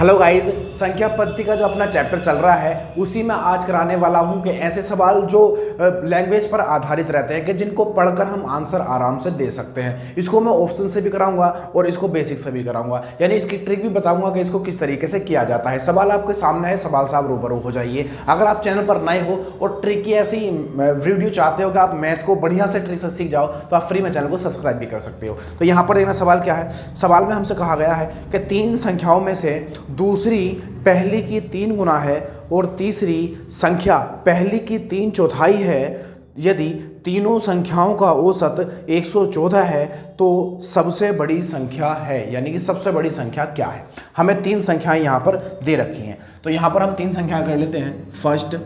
Hello guys, संख्या पद्धति का जो अपना चैप्टर चल रहा है उसी में आज कराने वाला हूं कि ऐसे सवाल जो लैंग्वेज पर आधारित रहते हैं कि जिनको पढ़कर हम आंसर आराम से दे सकते हैं। इसको मैं ऑप्शन से भी कराऊंगा और इसको बेसिक से भी कराऊंगा, यानी इसकी ट्रिक भी बताऊंगा कि इसको किस तरीके से किया जाता है। सवाल आपके सामने है, सवाल साहब रूबरू हो जाइए। अगर आप चैनल पर नए हो और ट्रिक की ऐसी वीडियो चाहते हो कि आप मैथ को बढ़िया से ट्रिक से सीख जाओ तो आप फ्री में चैनल को सब्सक्राइब भी कर सकते हो। तो यहाँ पर देखना सवाल क्या है। सवाल में हमसे कहा गया है कि तीन संख्याओं में से दूसरी पहली की 3 गुना है और तीसरी संख्या पहली की 3/4 है। यदि तीनों संख्याओं का औसत 114 है तो सबसे बड़ी संख्या है, यानी कि सबसे बड़ी संख्या क्या है। हमें 3 संख्याएं यहाँ पर दे रखी हैं, तो यहाँ पर हम 3 संख्याएं कर लेते हैं, फर्स्ट,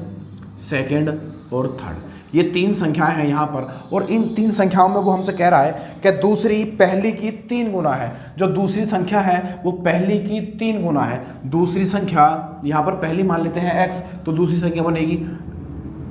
सेकंड और थर्ड। ये 3 संख्याएं हैं यहाँ पर, और इन 3 संख्याओं में वो हमसे कह रहा है कि दूसरी पहली की 3 गुना है। जो दूसरी संख्या है वो पहली की 3 गुना है। दूसरी संख्या यहाँ पर पहली मान लेते हैं x, तो दूसरी संख्या बनेगी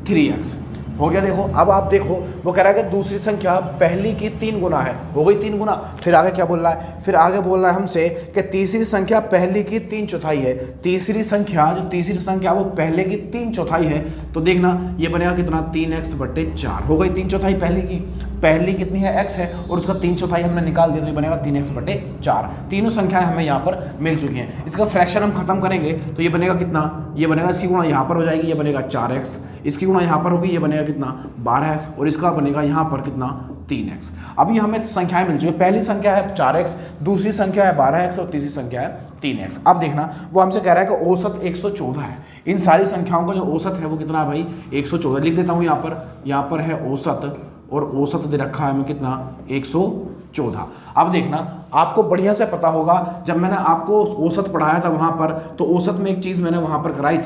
3x। हो गया। देखो अब आप देखो, वो कह रहा है कि दूसरी संख्या पहली की 3 गुना है, हो गई 3 गुना। फिर आगे क्या बोल रहा है, फिर आगे बोल रहा है हमसे कि तीसरी संख्या पहली की 3/4 है। तीसरी संख्या वो पहले की 3/4 है, तो देखना ये बनेगा कितना, 3x/4। हो गई 3/4 पहली की। पहली कितनी है, x है, और उसका 3/4 हमने निकाल दिया तो ये बनेगा 3x/4। तीनों संख्याएं हमें यहाँ पर मिल चुकी हैं। इसका फ्रैक्शन हम खत्म करेंगे तो ये बनेगा कितना, ये बनेगा, इसकी गुणा यहाँ पर हो जाएगी, ये बनेगा 4x। इसकी गुणा यहाँ पर होगी, ये बनेगा कितना, 12x, और इसका बनेगा यहाँ पर कितना, 3x। अभी हमें संख्याएं मिल चुकी है। पहली संख्या है 4x, दूसरी संख्या है 12x और तीसरी संख्या है 3x। अब देखना वो हमसे कह रहा है कि औसत 114 है। इन सारी संख्याओं का जो औसत है वो कितना है भाई, 114। लिख देता हूँ यहाँ पर है औसत, और औसत दे रखा है हमें कितना, 114। अब देखना आपको बढ़िया से पता होगा, जब मैंने आपको औसत पढ़ाया था वहाँ पर, तो औसत में एक चीज़ मैंने वहाँ पर कराई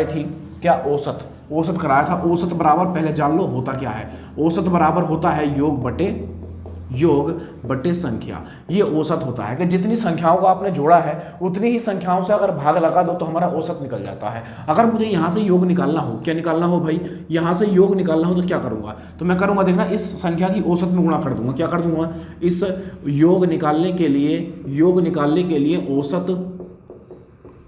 थी, क्या, औसत कराया था। औसत बराबर पहले जान लो होता क्या है। औसत बराबर होता है योग बटे संख्या। ये औसत होता है कि जितनी संख्याओं को आपने जोड़ा है उतनी ही संख्याओं से अगर भाग लगा दो तो हमारा औसत निकल जाता है। अगर मुझे यहाँ से योग निकालना हो, क्या निकालना हो भाई, यहाँ से योग निकालना हो तो क्या करूँगा, तो मैं करूँगा, देखना, इस संख्या की औसत में गुणा कर दूंगा। क्या कर दूंगा, इस योग निकालने के लिए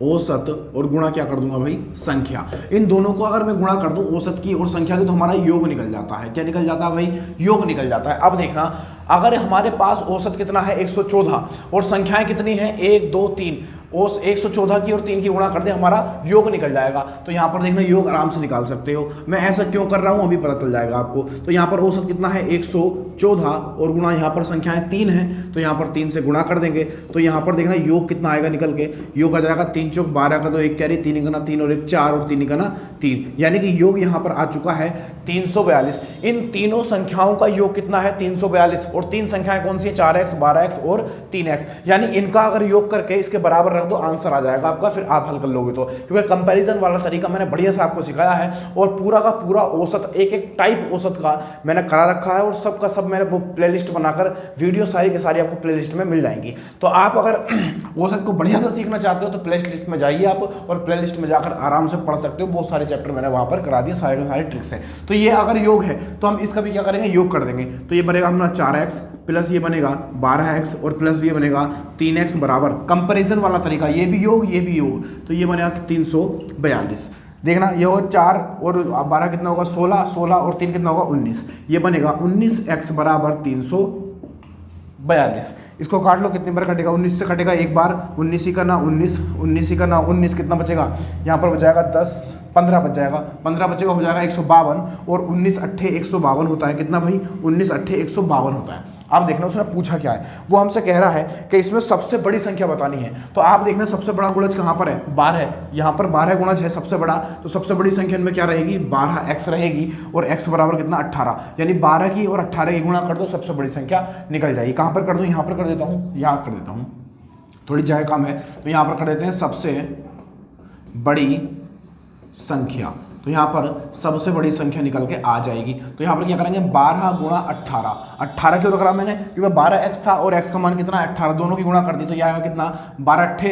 औसत और गुणा क्या कर दूंगा भाई, संख्या। इन दोनों को अगर मैं गुणा कर दूं, औसत की और संख्या की, तो हमारा योग निकल जाता है। क्या निकल जाता है भाई, योग निकल जाता है। अब देखना, अगर हमारे पास औसत कितना है, 114, और संख्याएं कितनी हैं, 1 2 3, और 114 की और 3 की गुणा कर दे, हमारा योग निकल जाएगा। तो यहाँ पर देखना योग आराम से निकाल सकते हो। मैं ऐसा क्यों कर रहा हूँ अभी पता चल जाएगा आपको। तो यहाँ पर औसत कितना है, 114, और गुणा यहाँ पर संख्याएं 3 हैं, तो यहाँ पर 3 से गुणा कर देंगे। तो यहाँ पर देखना योग कितना आएगा निकल के, योग आ जाएगा 3 चौक 12 का, तो 1 कैरी, 3 गुना 3 और 1 4 और 3 गुना 3, यानी कि योग यहाँ पर आ चुका है 342। इन तीनों संख्याओं का योग कितना है, 342, और 3 संख्याएं कौन सी है, 4x 12x और 3x, यानी इनका अगर योग करके इसके बराबर रख दो, आंसर आ जाएगा आपका। फिर आप हल कर लोगे तो, क्योंकि कंपैरिजन वाला तरीका मैंने बढ़िया से आपको सिखाया है, और पूरा का पूरा औसत, एक टाइप औसत का मैंने करा रखा है, और सबका सब मैंने वो प्लेलिस्ट बनाकर वीडियो सारी की सारी आपको प्लेलिस्ट में मिल जाएंगी। तो आप अगर औसत को बढ़िया से सीखना चाहते हो तो प्लेलिस्ट में जाइए आप, और प्लेलिस्ट में जाकर आराम से पढ़ सकते हो। बहुत सारे चैप्टर मैंने वहां पर करा दिए, सारे के सारे ट्रिक्स हैं। तो ये अगर योग है तो हम इसका भी क्या करेंगे, योग कर देंगे। तो ये बनेगा हमारा 4x प्लस ये बनेगा 12x और प्लस ये बनेगा 3x बराबर, कंपैरिजन वाला तरीका, ये भी योग ये भी योग, तो ये बनेगा 342। देखना ये हो 4 और 12 कितना होगा, 16, 16 और 3 कितना होगा, 19। ये बनेगा 19x बराबर 342। इसको काट लो, कितनी बार कटेगा, 19 से कटेगा एक बार, 19 ही करना 19, 19 ही करना 19, कितना बचेगा, यहाँ पर बचाएगा 10, 15 बच जाएगा, 15 बचेगा, हो जाएगा 152, और 19 अट्ठे 152 होता है, कितना भाई, 19 अट्ठे 152 होता है। आप देखना उसने पूछा क्या है, वो हमसे कह रहा है कि इसमें सबसे बड़ी संख्या बतानी है। तो आप देखना सबसे बड़ा गुणज कहाँ पर है, 12, यहाँ पर 12 गुणज है सबसे बड़ा, तो सबसे बड़ी संख्या इनमें क्या रहेगी, 12x रहेगी, और x बराबर कितना, 18, यानी 12 की और 18 की गुणा कर दो, सबसे बड़ी संख्या निकल जाएगी। कहाँ पर कर दूँ, यहाँ पर कर देता हूँ, यहाँ कर देता हूँ, थोड़ी जगह कम है तो यहाँ पर कर देते हैं सबसे बड़ी संख्या। तो यहाँ पर सबसे बड़ी संख्या निकल के आ जाएगी। तो यहाँ पर क्या करेंगे, 12 गुणा 18, 18 क्यों रख रहा मैंने, क्योंकि 12x था और x का मान कितना है, 18, दोनों की गुणा कर दी, तो यह आएगा कितना, 12 अट्ठे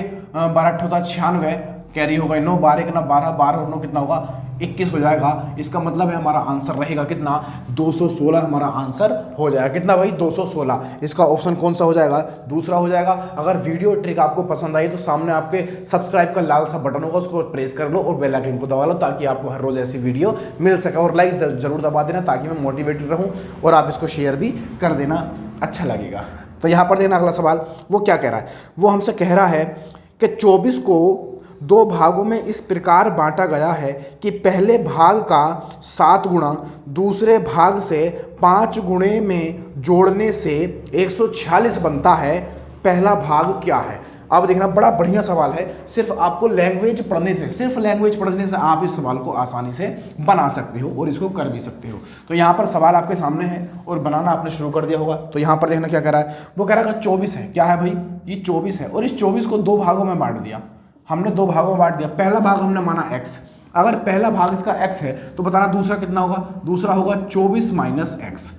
होता है 96, कैरी होगा 9, 12 कितना 12, 12 और 9 कितना होगा 21 हो जाएगा। इसका मतलब है हमारा आंसर रहेगा कितना 216 हमारा आंसर हो जाएगा। कितना भाई 216। इसका ऑप्शन कौन सा हो जाएगा, दूसरा हो जाएगा। अगर वीडियो ट्रिक आपको पसंद आई तो सामने आपके सब्सक्राइब का लाल सा बटन होगा, उसको प्रेस कर लो और बेल आइकन को दबा लो ताकि आपको हर रोज ऐसी वीडियो मिल सके। और लाइक जरूर दबा देना ताकि मैं मोटिवेटेड रहूं, और आप इसको शेयर भी कर देना, अच्छा लगेगा। तो यहाँ पर देना अगला सवाल वो क्या कह रहा है, वो हमसे कह रहा है कि 24 को 2 भागों में इस प्रकार बांटा गया है कि पहले भाग का 7 गुणा दूसरे भाग से 5 गुणे में जोड़ने से 146 बनता है, पहला भाग क्या है। अब देखना बड़ा बढ़िया सवाल है, सिर्फ आपको लैंग्वेज पढ़ने से, सिर्फ लैंग्वेज पढ़ने से आप इस सवाल को आसानी से बना सकते हो और इसको कर भी सकते हो। तो यहाँ पर सवाल आपके सामने है और बनाना आपने शुरू कर दिया होगा। तो यहाँ पर देखना क्या कह रहा है, वो कह रहा है 24 है, क्या है भाई ये 24 है, और इस 24 को 2 भागों में बांट दिया हमने, 2 भागों में बांट दिया। पहला भाग हमने माना x, अगर पहला भाग इसका x है तो बताना दूसरा कितना होगा, दूसरा होगा 24 माइनस x।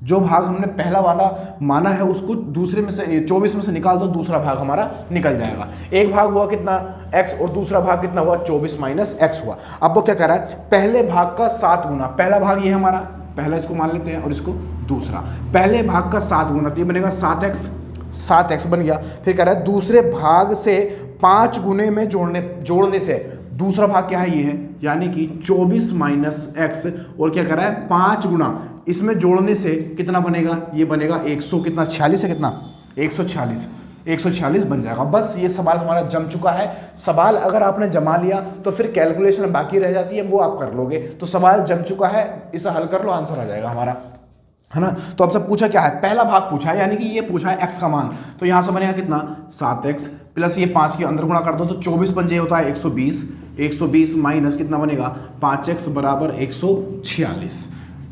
जो भाग हमने पहला वाला माना है उसको दूसरे में से 24 में से निकाल दो, दूसरा भाग हमारा निकल जाएगा। एक भाग हुआ कितना x और दूसरा भाग कितना हुआ 24 माइनस x हुआ। अब वो क्या कह रहा है, पहले भाग का 7 गुना, पहला भाग ये हमारा, पहला इसको मान लेते हैं और इसको दूसरा, पहले भाग का 7 गुना तो ये बनेगा 7x बन गया। फिर कह रहा है दूसरे भाग से 5 गुने में जोड़ने से, दूसरा भाग क्या है ये है, यानी कि 24 माइनस एक्स, और क्या कर रहा है 5 गुना इसमें जोड़ने से कितना बनेगा, ये बनेगा 100 कितना 46 है, कितना 146 बन जाएगा। बस ये सवाल हमारा जम चुका है। सवाल अगर आपने जमा लिया तो फिर कैलकुलेशन बाकी रह जाती है, वो आप कर लोगे। तो सवाल जम चुका है, इसे हल कर लो, आंसर आ जाएगा हमारा, है ना। तो अब सब पूछा क्या है, पहला भाग पूछा है, यानी कि ये पूछा है x का मान, तो यहाँ से बनेगा कितना 7x प्लस ये 5 के अंदर गुणा कर दो तो 24 बन जाए होता है 120 माइनस कितना बनेगा 5x बराबर 146।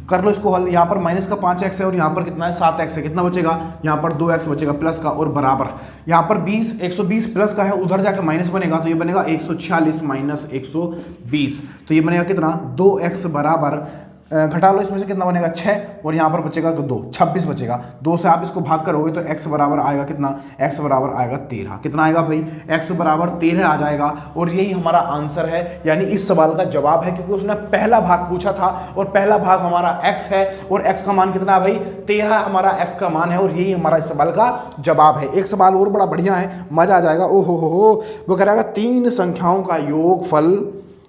कर लो इसको हल, यहाँ पर माइनस का 5x है और यहाँ पर कितना है 7x है, कितना बचेगा यहाँ पर 2x बचेगा प्लस का, और बराबर यहाँ पर 120 प्लस का है, उधर जाकर माइनस बनेगा तो ये बनेगा 146 माइनस 120, तो ये बनेगा कितना 2x बराबर, घटा लो इसमें से कितना बनेगा 6, और यहाँ पर बचेगा 2, 26 बचेगा। 2 से आप इसको भाग करोगे तो x बराबर आएगा कितना, x बराबर आएगा 13। कितना आएगा भाई, x बराबर 13 आ जाएगा, और यही हमारा आंसर है, यानी इस सवाल का जवाब है, क्योंकि उसने पहला भाग पूछा था और पहला भाग हमारा x है और x का मान कितना है भाई 13 हमारा x का मान है, और यही हमारा इस सवाल का जवाब है। एक सवाल और बड़ा बढ़िया है, मजा आ जाएगा। ओ हो, वो कह रहा है 3 संख्याओं का योगफल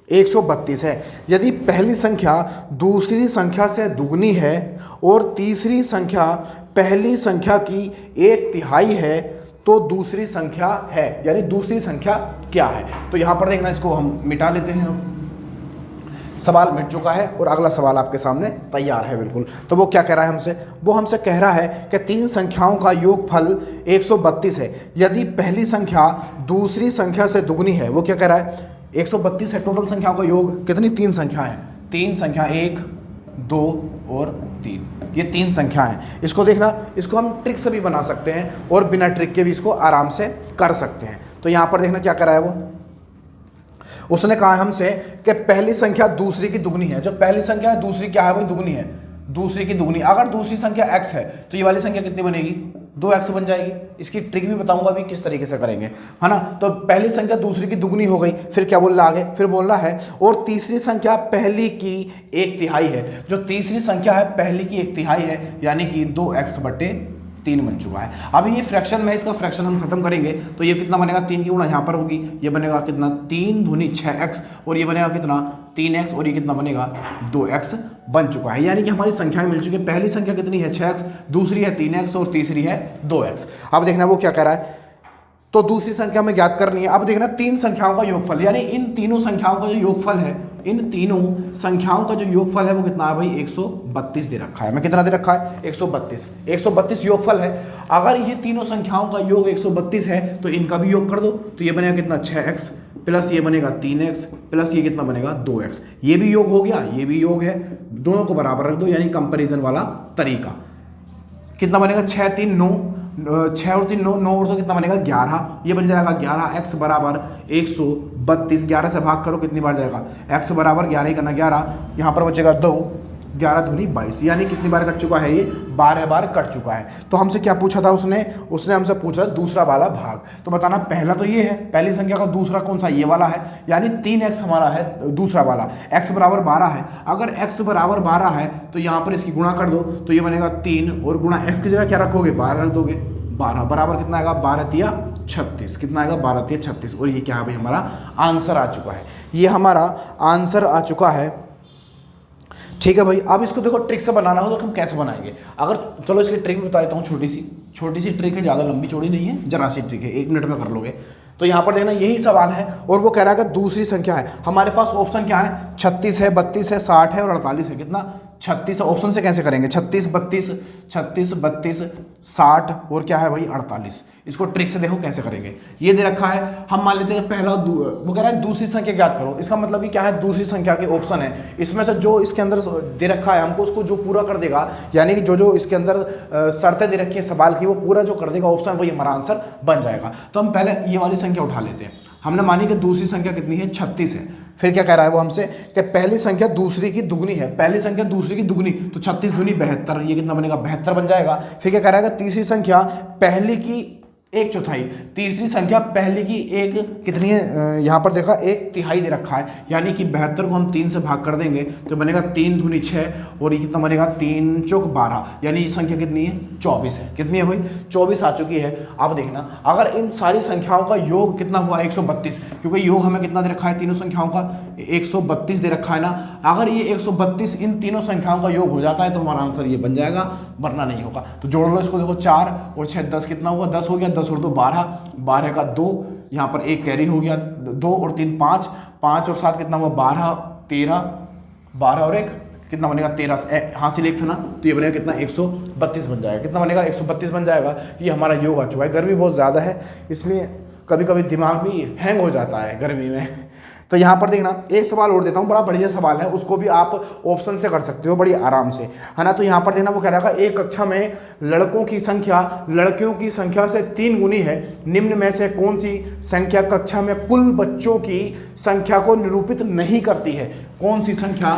132 है, यदि पहली संख्या दूसरी संख्या से दुगनी है और तीसरी संख्या पहली संख्या की 1/3 है तो दूसरी संख्या है, यानी दूसरी संख्या क्या है। तो यहाँ पर देखना, इसको हम मिटा लेते हैं। सवाल मिट चुका है और अगला सवाल आपके सामने तैयार है बिल्कुल। तो वो क्या कह रहा है हमसे, वो हमसे कह रहा है कि 3 संख्याओं का योगफल 132 है, यदि पहली संख्या दूसरी संख्या से दुगनी है। वो क्या कह रहा है 132 है, टोटल संख्याओं का योग कितनी, 3 संख्या है, 3 संख्या 1 2 और 3, ये 3 संख्या है। इसको देखना, इसको हम ट्रिक से भी बना सकते हैं और बिना ट्रिक के भी इसको आराम से कर सकते हैं। तो यहाँ पर देखना क्या कर रहा है वो, उसने कहा है हमसे कि पहली संख्या दूसरी की दुगनी है। जो पहली संख्या है दूसरी क्या है भाई, दुगनी है, दूसरी की दुगनी। अगर दूसरी संख्या x है तो ये वाली संख्या कितनी बनेगी, 2x बन जाएगी। इसकी ट्रिक भी बताऊंगा अभी किस तरीके से करेंगे, है ना। तो पहली संख्या दूसरी की दुगनी हो गई, फिर क्या बोल रहा आगे, फिर बोल रहा है और तीसरी संख्या पहली की 1/3 है। जो तीसरी संख्या है पहली की 1/3 है, यानी कि 2x/3 बन चुका है। अभी ये फ्रैक्शन में, इसका फ्रैक्शन हम खत्म करेंगे तो ये कितना बनेगा, 3 की गुणा यहाँ पर होगी, ये बनेगा कितना 3 दूनी 6x, और ये बनेगा कितना 3x, और ये कितना बनेगा 2x बन चुका है। यानी कि हमारी संख्याएं मिल चुकी है। पहली संख्या कितनी है 6x, दूसरी है 3x और तीसरी है 2x। अब देखना वो क्या कह रहा है, तो दूसरी संख्या में ज्ञात करनी है। अब देखना 3 संख्याओं का योगफल, यानी इन तीनों संख्याओं का जो योगफल है, इन तीनों संख्याओं का जो योगफल है वो कितना है भाई 132 दे रखा है। मैं कितना दे रखा है 132 योगफल है। अगर ये तीनों संख्याओं का योग 132 है तो इनका भी योग कर दो, तो ये बनेगा कितना 6x प्लस ये बनेगा 3x प्लस ये कितना बनेगा 2x। ये भी योग हो गया, ये भी योग है, दोनों को बराबर रख दो, यानी कंपेरिजन वाला तरीका। कितना बनेगा 6 3 9, 6 और 3 9, 9 और 2 कितना बनेगा 11, ये बन जाएगा 11x बराबर 132। 11 से भाग करो कितनी बार जाएगा, x बराबर 11 ही करना 11, यहाँ पर बचेगा 2, 11 दूनी 22, यानी कितनी बार कट चुका है ये, 12 बार कट चुका है। तो हमसे क्या पूछा था उसने हमसे पूछा दूसरा वाला भाग। तो बताना पहला तो ये है, पहली संख्या का दूसरा कौन सा, ये वाला है, यानी 3x हमारा है दूसरा वाला, x बराबर 12 है। अगर x बराबर 12 है तो यहाँ पर इसकी गुणा कर दो, तो ये बनेगा 3 और गुणा x की जगह क्या रखोगे, 12 रख दोगे। 12 बराबर कितना आएगा, 12 तिया 36, कितना आएगा, 12 तिया 36। और ये क्या है भाई, हमारा आंसर आ चुका है, ये हमारा आंसर आ चुका है। ठीक है भाई, अब इसको देखो ट्रिक से बनाना हो तो हम कैसे बनाएंगे, अगर चलो इसकी ट्रिक बता देता हूँ, छोटी सी ट्रिक है, ज़्यादा लंबी चौड़ी नहीं है, जरा सी ट्रिक है, 1 मिनट में कर लोगे। तो यहाँ पर देखना यही सवाल है और वो कह रहा है कि दूसरी संख्या है, हमारे पास ऑप्शन क्या है, 36 है, 32 है, 60 है और 48 है। कितना, 36 ऑप्शन से कैसे करेंगे, 36 32 60 और क्या है भाई 48। इसको ट्रिक से देखो कैसे करेंगे, ये दे रखा है, हम मान लेते हैं पहला वो कह रहा है दूसरी संख्या ज्ञात करो। इसका मतलब ये क्या है, दूसरी संख्या के ऑप्शन है, इसमें से जो इसके अंदर दे रखा है हमको उसको जो पूरा कर देगा, यानी कि जो इसके अंदर शर्तें दे रखी है सवाल की, वो पूरा जो कर देगा ऑप्शन, वही हमारा आंसर बन जाएगा। तो हम पहले ये वाली संख्या उठा लेते हैं। हमने मानी कि दूसरी संख्या कितनी है, 36 है। फिर क्या कह रहा है वो हमसे कि पहली संख्या दूसरी की दुगनी है, पहली संख्या दूसरी की दुगनी, तो 36 दूनी 72, ये कितना बनेगा, 72 बन जाएगा। फिर क्या कह रहा है कि तीसरी संख्या पहली की 1/4, तीसरी संख्या पहली की एक कितनी है, यहाँ पर देखा 1/3 दे रखा है, यानी कि 72 को हम 3 से भाग कर देंगे तो बनेगा 3 दूनी 6 और ये कितना बनेगा, 3 चौक 12, यानी ये संख्या कितनी है, 24 है। कितनी है भाई, 24 आ चुकी है। अब देखना अगर इन सारी संख्याओं का योग कितना हुआ, 132, क्योंकि योग हमें कितना दे रखा है, तीनों संख्याओं का 132 दे रखा है ना। अगर ये 132 इन तीनों संख्याओं का योग हो जाता है तो हमारा आंसर ये बन जाएगा, वरना नहीं होगा। तो जोड़ लो इसको, देखो 4 और 6 10, कितना हुआ, 10 हो गया, 10 और 2 12, 12 का 2, यहाँ पर 1 कैरी हो गया, 2 और 3 5, 5 और 7 कितना हुआ, 12 13, 12 और 1 कितना बनेगा, 13, हासिल एक था ना, तो ये बनेगा कितना, 132 बन जाएगा। कितना बनेगा, 132 बन जाएगा। ये हमारा योग आ चुका है। गर्मी बहुत ज़्यादा है इसलिए कभी कभी दिमाग भी हैंग हो जाता है गर्मी में। तो यहाँ पर देखना एक सवाल और देता हूँ, बड़ा बढ़िया सवाल है, उसको भी आप ऑप्शन से कर सकते हो बड़ी आराम से, है ना। तो यहाँ पर देखना वो कह रहा है एक कक्षा में लड़कों की संख्या लड़कियों की संख्या से 3 गुनी है, निम्न में से कौन सी संख्या कक्षा में कुल बच्चों की संख्या को निरूपित नहीं करती है, कौन सी संख्या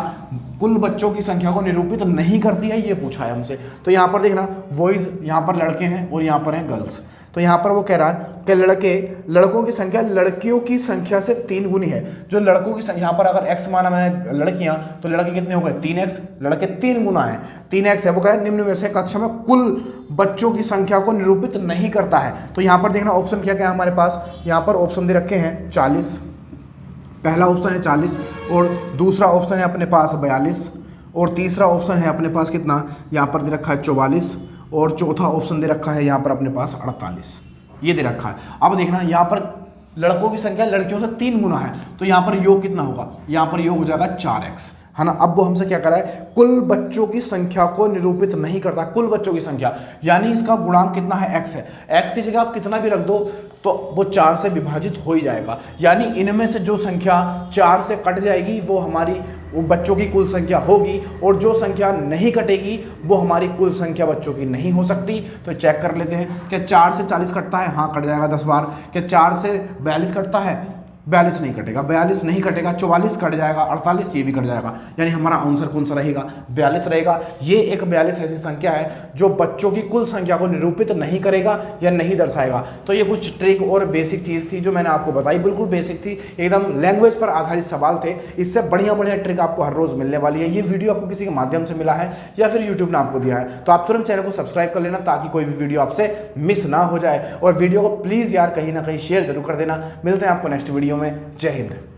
कुल बच्चों की संख्या को निरूपित नहीं करती है, ये पूछा है हमसे। तो यहाँ पर देखना बॉयज़, यहाँ पर लड़के हैं और यहाँ पर हैं गर्ल्स। तो यहाँ पर वो कह रहा है कि लड़कों की संख्या लड़कियों की संख्या से 3 गुनी है। जो लड़कों की संख्या, यहाँ पर अगर x माना मैंने लड़कियाँ, तो लड़के कितने हो गए, 3x, लड़के 3 गुना है, 3x है। वो कह रहा है निम्न में से कक्षा में कुल बच्चों की संख्या को निरूपित नहीं करता है। तो यहाँ पर देखना ऑप्शन क्या क्या है हमारे पास, यहाँ पर ऑप्शन दे रखे हैं 40, पहला ऑप्शन है 40 और दूसरा ऑप्शन है अपने पास 42 और तीसरा ऑप्शन है अपने पास कितना, यहाँ पर दे रखा है 44 और चौथा ऑप्शन दे रखा है यहाँ पर अपने पास 48, ये दे रखा है। अब देखना यहाँ पर लड़कों की संख्या लड़कियों से 3 गुना है, तो यहाँ पर योग कितना होगा, यहाँ पर योग हो जाएगा 4x, है ना। अब वो हमसे क्या करा है, कुल बच्चों की संख्या को निरूपित नहीं करता, कुल बच्चों की संख्या, यानी इसका गुणांक कितना है, x है। x की जगह आप कितना भी रख दो तो वो 4 से विभाजित हो ही जाएगा, यानी इनमें से जो संख्या 4 से कट जाएगी वो हमारी वो बच्चों की कुल संख्या होगी, और जो संख्या नहीं कटेगी वो हमारी कुल संख्या बच्चों की नहीं हो सकती। तो चेक कर लेते हैं कि 4 से 40 कटता है, हाँ कट जाएगा 10 बार। कि 4 से 42 कटता है, 42 नहीं कटेगा, 42 नहीं कटेगा, 44 कट जाएगा, 48 ये भी कट जाएगा, यानी हमारा आंसर कौन सा रहेगा, 42 रहेगा। ये एक 42 ऐसी संख्या है जो बच्चों की कुल संख्या को निरूपित नहीं करेगा या नहीं दर्शाएगा। तो ये कुछ ट्रिक और बेसिक चीज़ थी जो मैंने आपको बताई, बिल्कुल बेसिक थी, एकदम लैंग्वेज पर आधारित सवाल थे। इससे बढ़िया बढ़िया ट्रिक आपको हर रोज़ मिलने वाली है। ये वीडियो आपको किसी के माध्यम से मिला है या फिर यूट्यूब ने आपको दिया है, तो आप तुरंत चैनल को सब्सक्राइब कर लेना ताकि कोई भी वीडियो आपसे मिस ना हो जाए। और वीडियो को प्लीज़ यार कहीं ना कहीं शेयर जरूर कर देना। मिलते हैं आपको नेक्स्ट वीडियो में। जय हिंद।